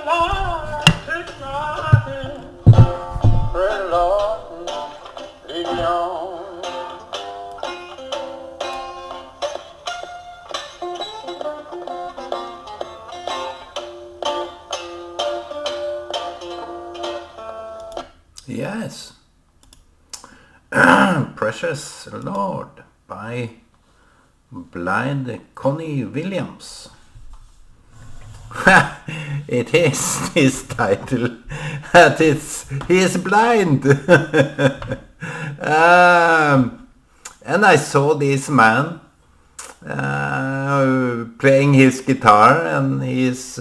Lord, take my hand. Pray, Lord, lead me on. Yes. Precious Lord by blind Connie Williams. It is his title. That he is blind. And I saw this man playing his guitar, and he is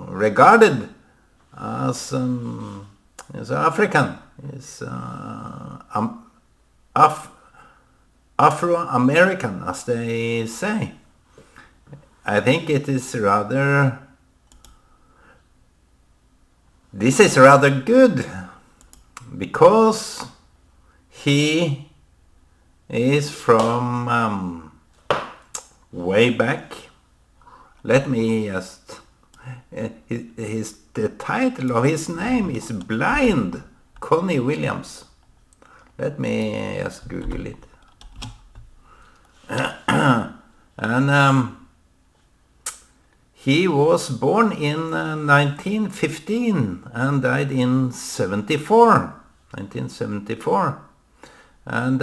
regarded as African. He's Afro-American, as they say. I think it is rather... This is rather good, because he is from way back. Let me just... the title of his name is Blind Connie Williams. Let me just Google it. And he was born in 1915 and died in 1974. And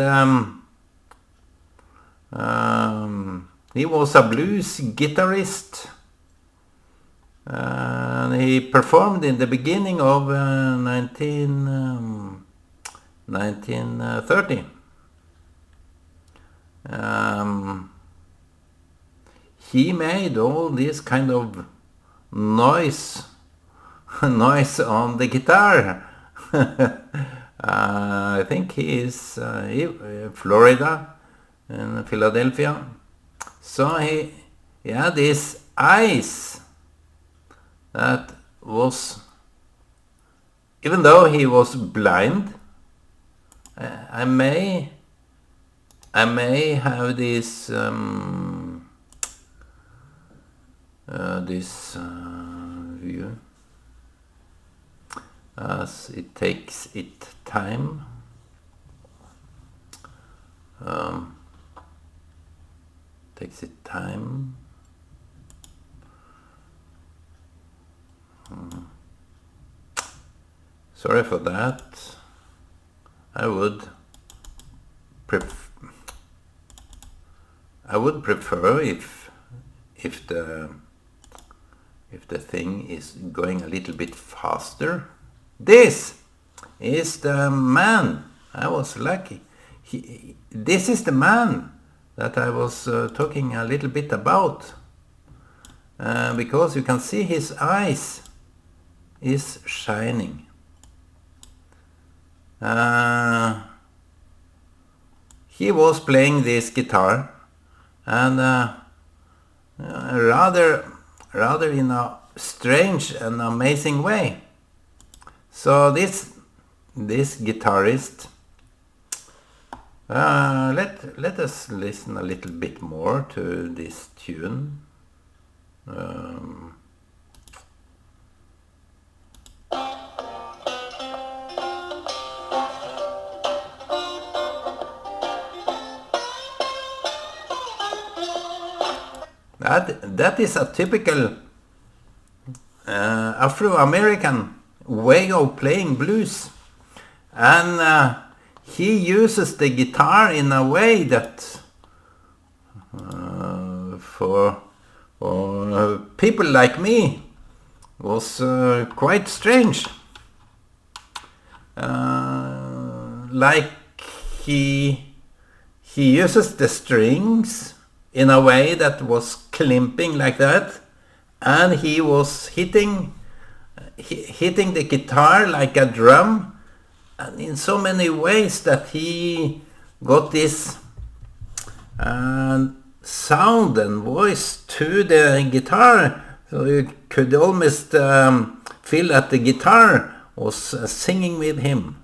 he was a blues guitarist. And he performed in the beginning of 1930. He made all this kind of noise on the guitar. I think he is Florida, in Philadelphia. So he had these eyes that was, even though he was blind, I may have this view, as it takes it time. Sorry for that. I would prefer if the thing is going a little bit faster. This is the man. I was lucky. This is the man that I was talking a little bit about, because you can see his eyes is shining. He was playing this guitar, and rather in a strange and amazing way. So this guitarist, let us listen a little bit more to this tune. That is a typical Afro-American way of playing blues, and he uses the guitar in a way that for people like me was quite strange. Like he uses the strings in a way that was climping like that, and he was hitting the guitar like a drum, and in so many ways that he got this sound and voice to the guitar, so you could almost feel that the guitar was singing with him.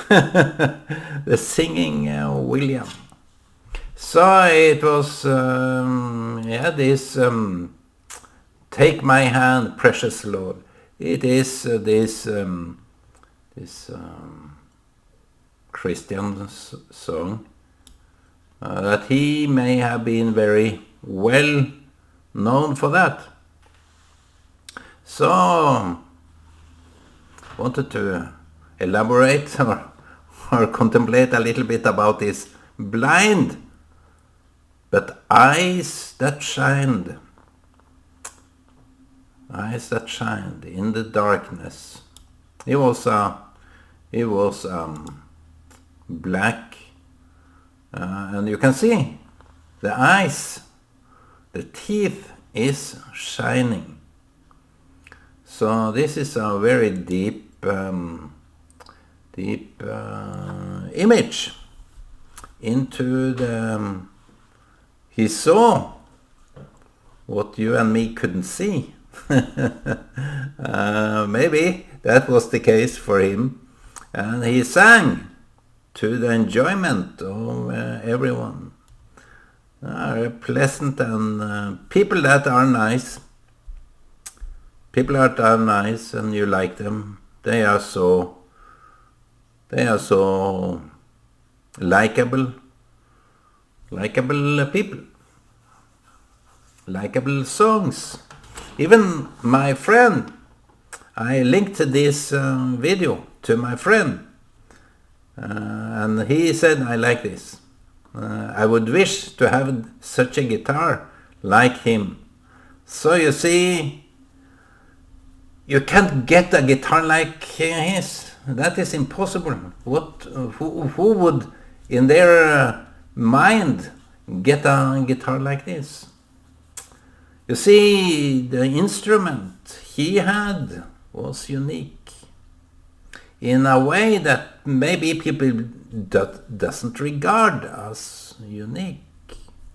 The singing William. So it was this take my hand, precious Lord. It is this Christian song that he may have been very well known for that. So wanted to elaborate or contemplate a little bit about this blind but eyes that shined in the darkness. He was black, and you can see the eyes, the teeth is shining. So this is a very deep image into the. He saw what you and me couldn't see. Maybe that was the case for him, and he sang to the enjoyment of everyone. Pleasant and people that are nice. People that are nice and you like them. They are so likable people, likable songs. Even my friend, I linked this video to my friend, and he said, I like this. I would wish to have such a guitar like him. So you see, you can't get a guitar like his. That is impossible. Who would in their mind get a guitar like this? You see, the instrument he had was unique in a way that maybe people doesn't regard as unique,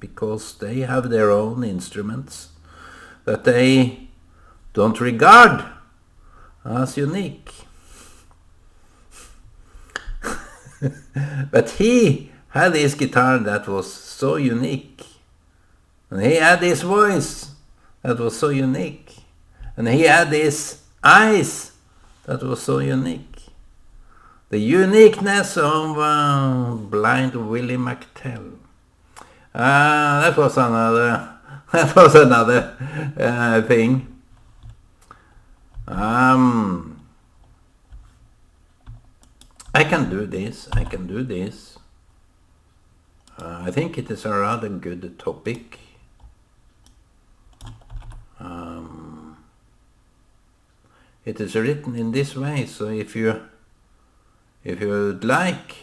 because they have their own instruments that they don't regard as unique. But he had his guitar that was so unique, and he had his voice that was so unique, and he had his eyes that was so unique. The uniqueness of blind Willie McTell. That was another thing. I can do this. I think it is a rather good topic. It is written in this way, so if you would like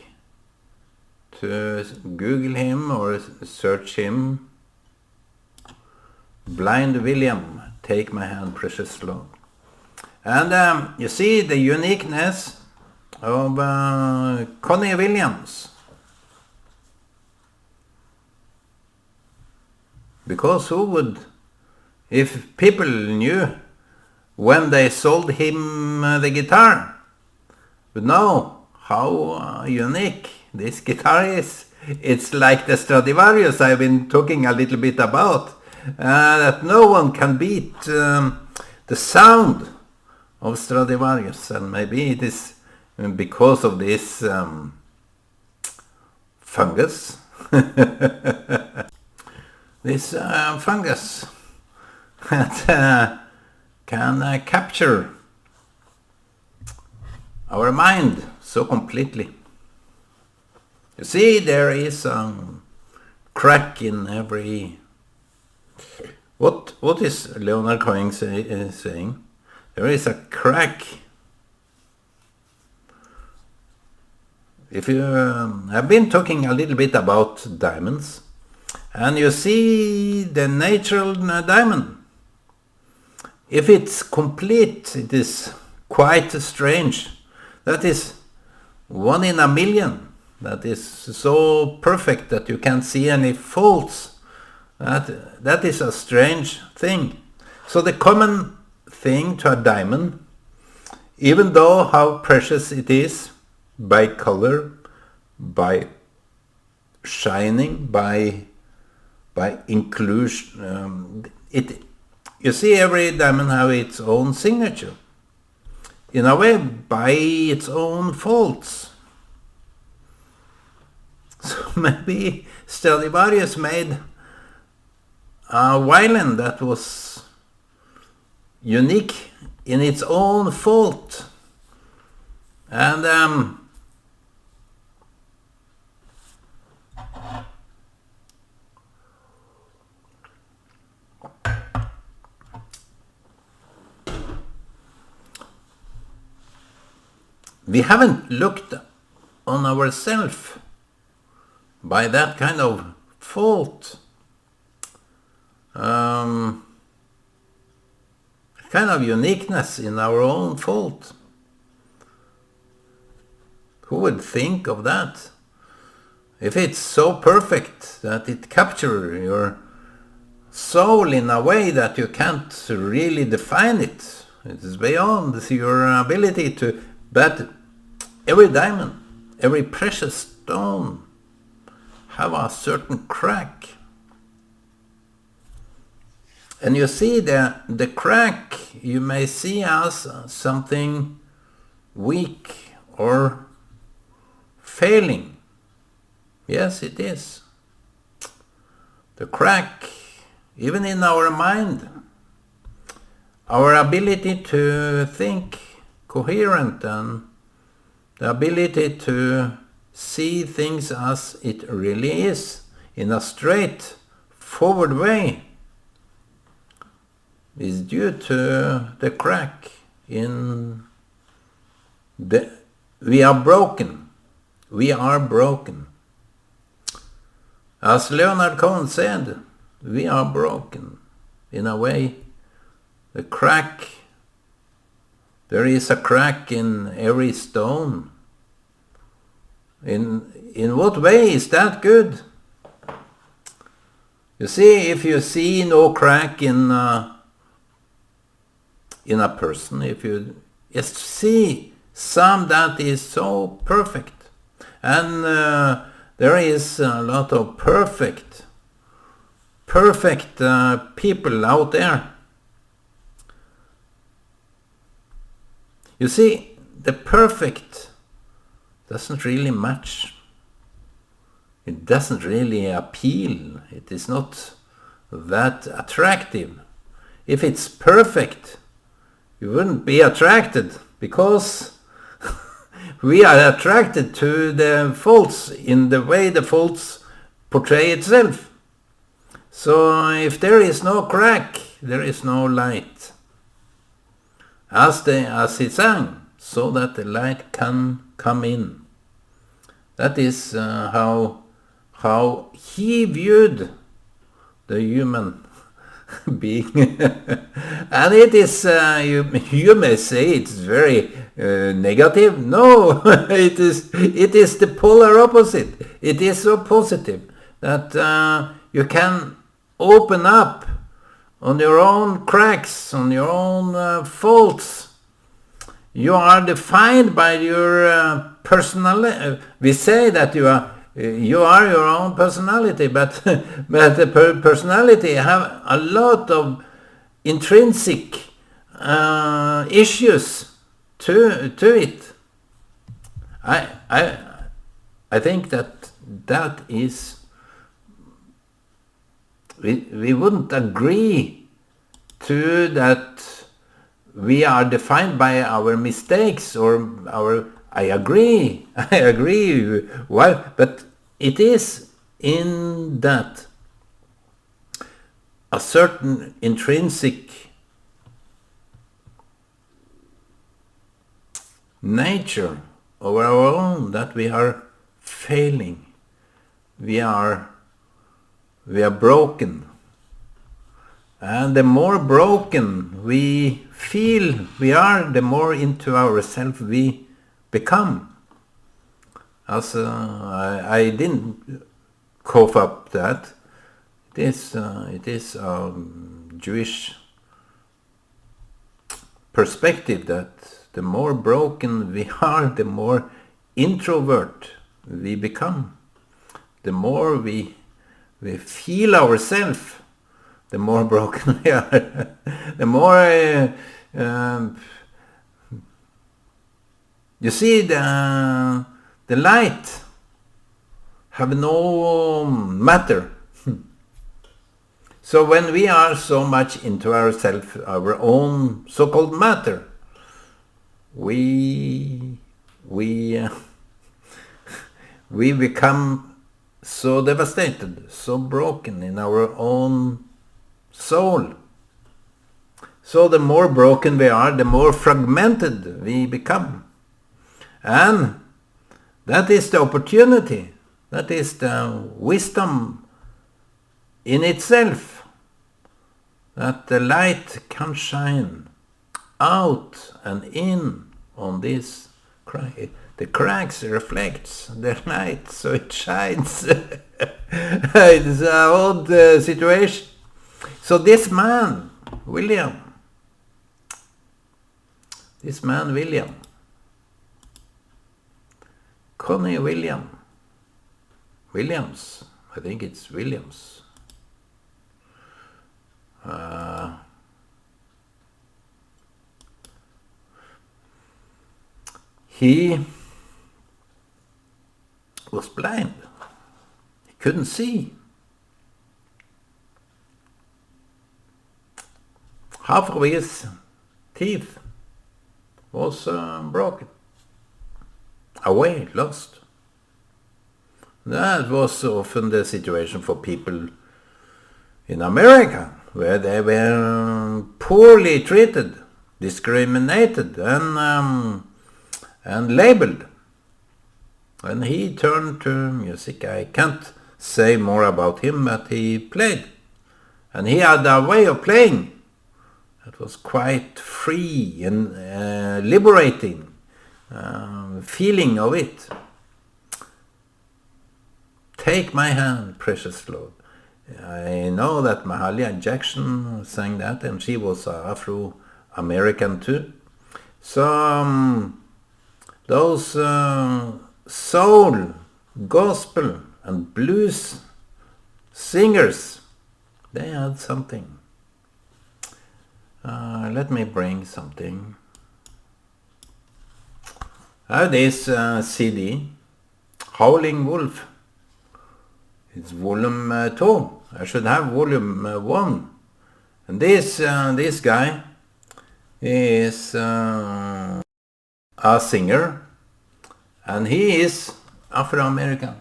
to Google him or search him, Blind William, Take My Hand, Precious Lord. And you see the uniqueness of Connie Williams. Because who would, if people knew when they sold him the guitar, would know how unique this guitar is. It's like the Stradivarius I've been talking a little bit about, that no one can beat the sound of Stradivarius, and maybe it is because of this fungus. This fungus that can capture our mind so completely. You see, there is a crack in every... What is Leonard Cohen saying? There is a crack. If you have been talking a little bit about diamonds, and you see the natural diamond. If it's complete, it is quite strange. That is 1 in a million. That is so perfect that you can't see any faults. That is a strange thing. So the common thing to a diamond, even though how precious it is, by color, by shining, by inclusion, you see every diamond have its own signature. in a way by its own faults. So maybe Stradivarius made a violin that was unique in its own fault. And we haven't looked on ourselves by that kind of fault. Kind of uniqueness in our own fault. Who would think of that? If it's so perfect that it captures your soul in a way that you can't really define it. It is beyond your ability to... But every diamond, every precious stone have a certain crack. And you see the crack you may see as something weak or failing. Yes, it is. The crack, even in our mind, our ability to think coherent and the ability to see things as it really is in a straight forward way is due to the crack in the... We are broken. We are broken. As Leonard Cohen said, we are broken. In a way, the crack, there is a crack in every stone. In what way is that good? You see, if you see no crack in a person, if you just see some that is so perfect, and there is a lot of perfect people out there. You see, the perfect doesn't really match. It doesn't really appeal. It is not that attractive. If it's perfect, you wouldn't be attracted, because we are attracted to the faults in the way the faults portray itself. So if there is no crack, there is no light. As he sang, so that the light can come in. That is how he viewed the human being. And it is, you may say it's very negative. No, it is the polar opposite. It is so positive that you can open up on your own cracks, on your own faults. You are defined by your personality. We say that you are your own personality, but the personality have a lot of intrinsic issues to it. I think that is... We wouldn't agree to that we are defined by our mistakes or our... I agree. Well, but it is in that a certain intrinsic nature of our own that we are failing. We are broken. And the more broken we feel we are, the more into ourselves we become. As I didn't cough up that. It is a Jewish perspective that the more broken we are, the more introvert we become. The more we feel ourselves, the more broken we are. The more You see, the light have no matter. So when we are so much into ourselves, our own so-called matter, we become so devastated, so broken in our own soul. So the more broken we are, the more fragmented we become. And that is the opportunity, that is the wisdom in itself, that the light can shine out and in on this crack. The cracks reflects the light, so it shines. It's an odd situation. So this man, William, Connie Williams, I think it's Williams. He was blind. He couldn't see. Half of his teeth was broken. Away, lost. That was often the situation for people in America, where they were poorly treated, discriminated, and labeled. And he turned to music. I can't say more about him, but he played. And he had a way of playing that was quite free and liberating. Feeling of it. Take my hand, precious Lord. I know that Mahalia Jackson sang that, and she was Afro-American too. So those soul, gospel and blues singers, they had something. Let me bring something. I have this CD, Howling Wolf. It's volume 2. I should have volume 1. And this guy is a singer, and he is Afro-American.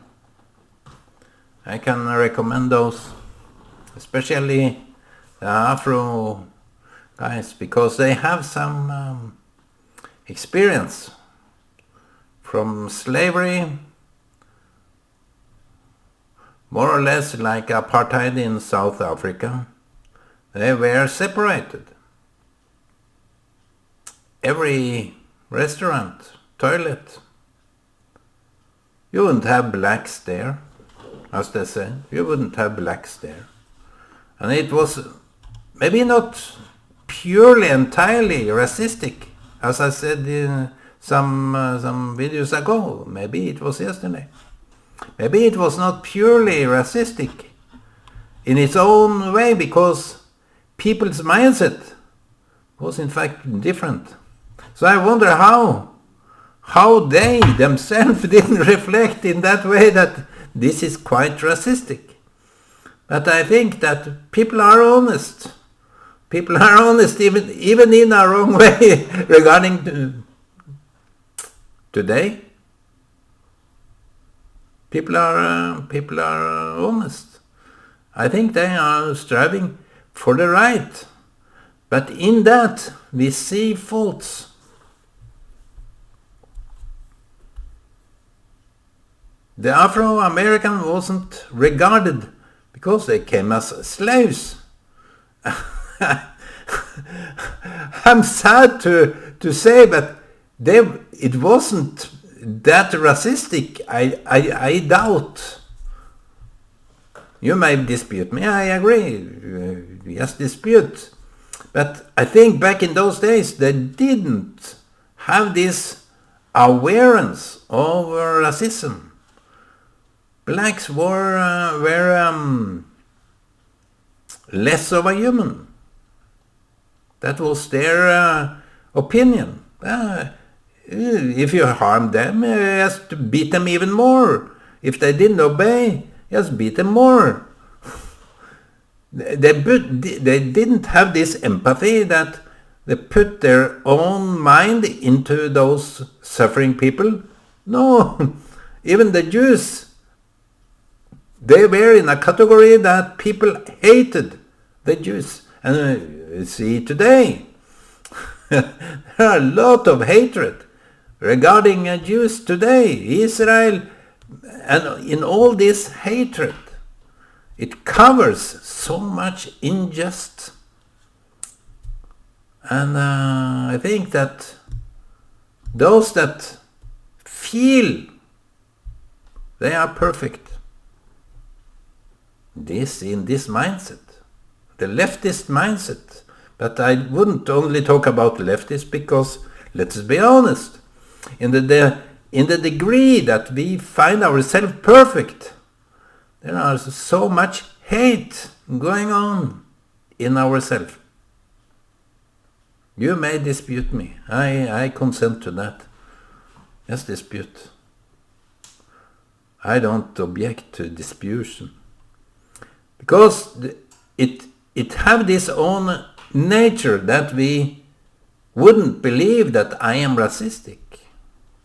I can recommend those, especially the Afro guys, because they have some experience from slavery, more or less like apartheid in South Africa. They were separated. Every restaurant, toilet, you wouldn't have blacks there, as they say. You wouldn't have blacks there. And it was maybe not purely, entirely racistic, as I said in some videos ago. Maybe it was yesterday. Maybe it was not purely racistic in its own way, because people's mindset was in fact different. So I wonder how they themselves didn't reflect in that way that this is quite racistic. But I think that people are honest. People are honest even in our own way regarding today. People are honest. I think they are striving for the right. But in that we see faults. The Afro-American wasn't regarded because they came as slaves. I'm sad to say, but it wasn't that racistic. I doubt. You may dispute me. I agree. Yes, dispute. But I think back in those days they didn't have this awareness of racism. Blacks were less of a human. That was their opinion. if you harm them, you have to beat them even more. If they didn't obey, you just beat them more. They didn't have this empathy that they put their own mind into those suffering people. No, even the Jews, they were in a category that people hated the Jews. And see today, there are a lot of hatred regarding Jews today, Israel, and in all this hatred, it covers so much injustice. And I think that those that feel they are perfect, in this mindset, the leftist mindset. But I wouldn't only talk about leftists, because let's be honest, in the degree that we find ourselves perfect, there are so much hate going on in ourselves. You may dispute me. I consent to that. Yes, dispute. I don't object to disputation. Because it have this own nature that we wouldn't believe that I am racistic.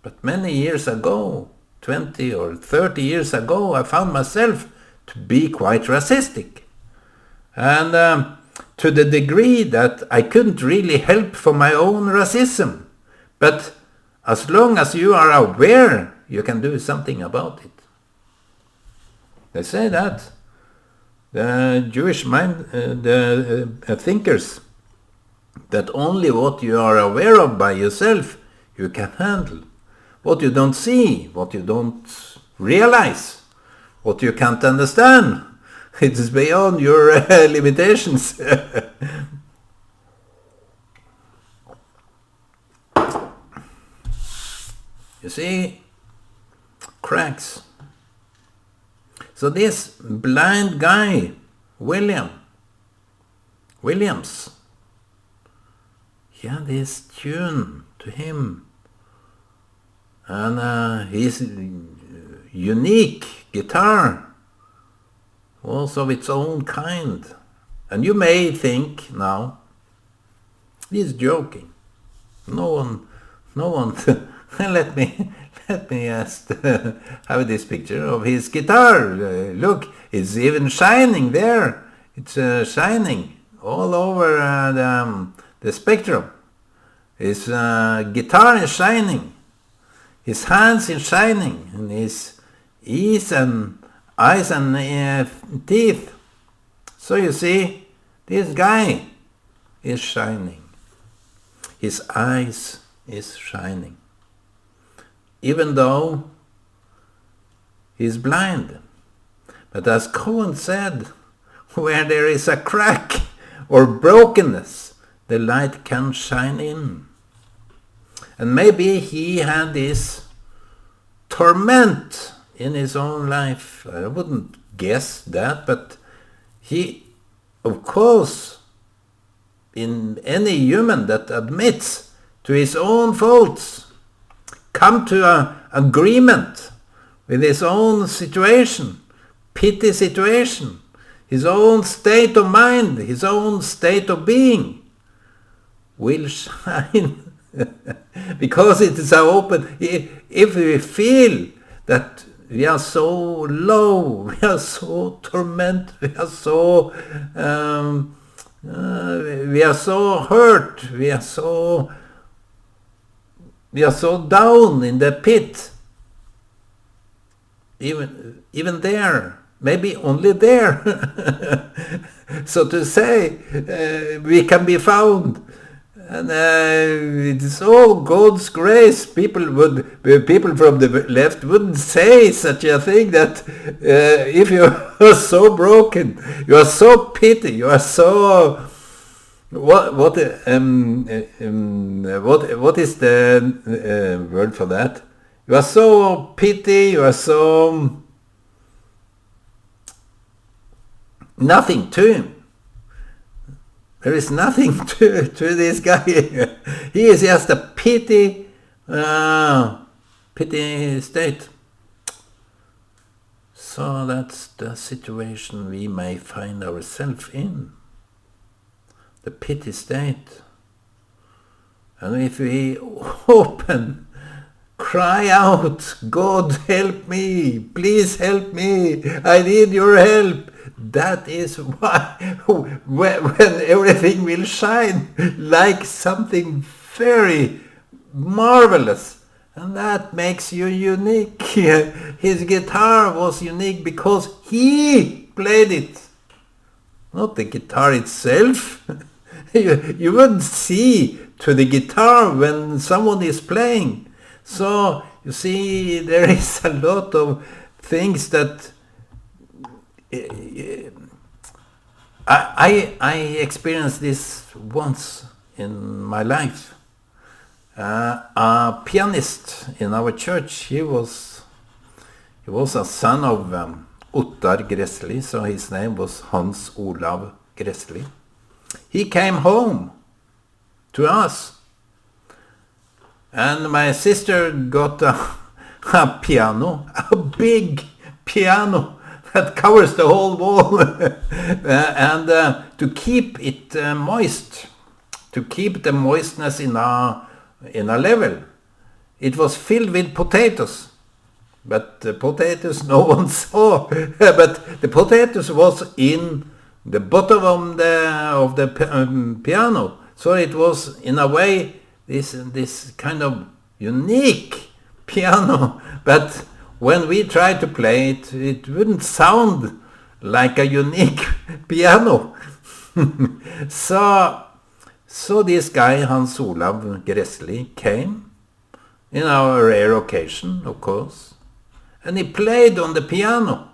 But many years ago, 20 or 30 years ago, I found myself to be quite racistic. And to the degree that I couldn't really help for my own racism. But as long as you are aware, you can do something about it. They say that. The Jewish mind, the thinkers, that only what you are aware of by yourself, you can handle. What you don't see, what you don't realize, what you can't understand, it is beyond your limitations. You see, cracks. So this blind guy, Williams, he had this tune to him. And his unique guitar was of its own kind. And you may think now, he's joking. No one, let me just have this picture of his guitar. Look, it's even shining there. It's shining all over the spectrum. His guitar is shining. His hands is shining, and his ears and eyes and teeth. So you see, this guy is shining. His eyes is shining. Even though he's blind. But as Cohen said, where there is a crack or brokenness, the light can shine in. And maybe he had this torment in his own life. I wouldn't guess that, but he, of course, in any human that admits to his own faults, come to an agreement with his own situation, pity situation, his own state of mind, his own state of being, will shine. Because it is so open. If we feel that we are so low, we are so tormented, we are so hurt, we are so down in the pit. Even there, maybe only there, so to say, we can be found. And it is all God's grace. People from the left wouldn't say such a thing, that if you are so broken, you are so pity, you are so what is the word for that? You are so pity, you are so nothing to him. There is nothing to this guy. He is just a pity pity state. So that's the situation we may find ourselves in. The pity state. And if we open, cry out, God help me, please help me, I need your help. That is why when everything will shine like something very marvelous. And that makes you unique. His guitar was unique because he played it, not the guitar itself. You wouldn't see to the guitar when someone is playing. So, you see, there is a lot of things that I experienced this once in my life. A pianist in our church, he was a son of Ottar Gressli, so his name was Hans Olav Gressli. He came home to us, and my sister got a piano, a big piano that covers the whole wall, and to keep it moist, to keep the moistness in a level, it was filled with potatoes. But the potatoes no one saw. But the potatoes was in the bottom of the piano. So it was in a way this kind of unique piano. But when we tried to play it, it wouldn't sound like a unique piano. So this guy, Hans Olav Gressli, came in our rare occasion, of course, and he played on the piano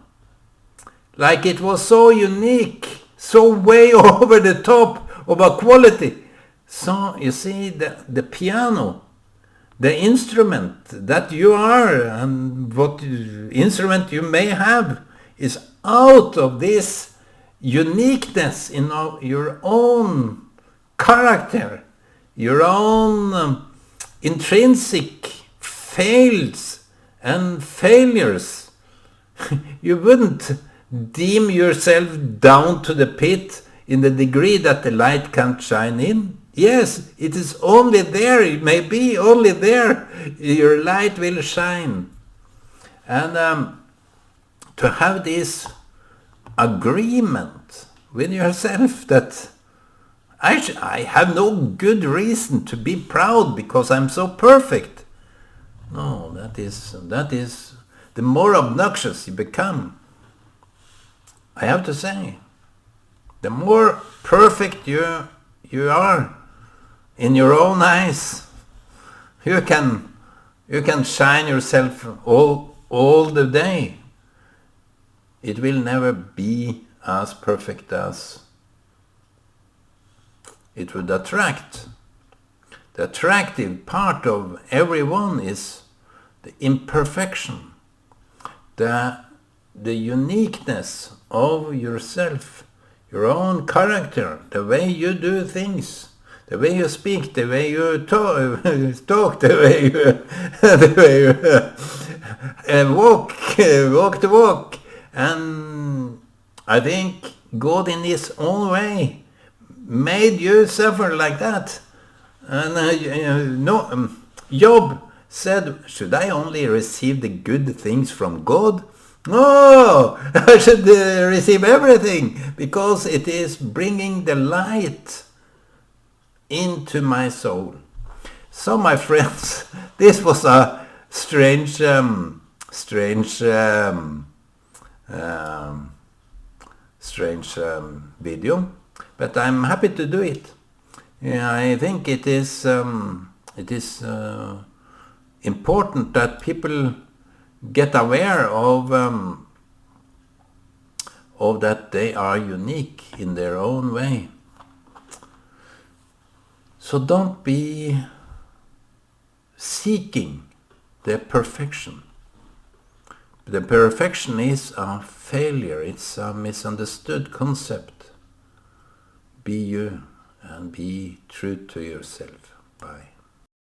like it was so unique, so way over the top of a quality. So you see, the piano, the instrument that you are and what instrument you may have is out of this uniqueness in your own character, your own intrinsic fails and failures. You wouldn't deem yourself down to the pit in the degree that the light can't shine in. Yes, it is only there, it may be only there your light will shine. And to have this agreement with yourself that I have no good reason to be proud because I'm so perfect. No, that is the more obnoxious you become. I have to say, the more perfect you are in your own eyes, you can shine yourself all the day. It will never be as perfect as it would attract. The attractive part of everyone is the imperfection, the uniqueness of yourself, your own character, the way you do things, the way you speak, the way you talk, the way you walk the walk. And I think God in his own way made you suffer like that. And Job said, should I only receive the good things from God? No, I should receive everything because it is bringing the light into my soul. So my friends, this was a strange video, but I'm happy to do it. Yeah, I think it is important that people get aware of that they are unique in their own way. So don't be seeking the perfection. The perfection is a failure. It's a misunderstood concept. Be you and be true to yourself. Bye.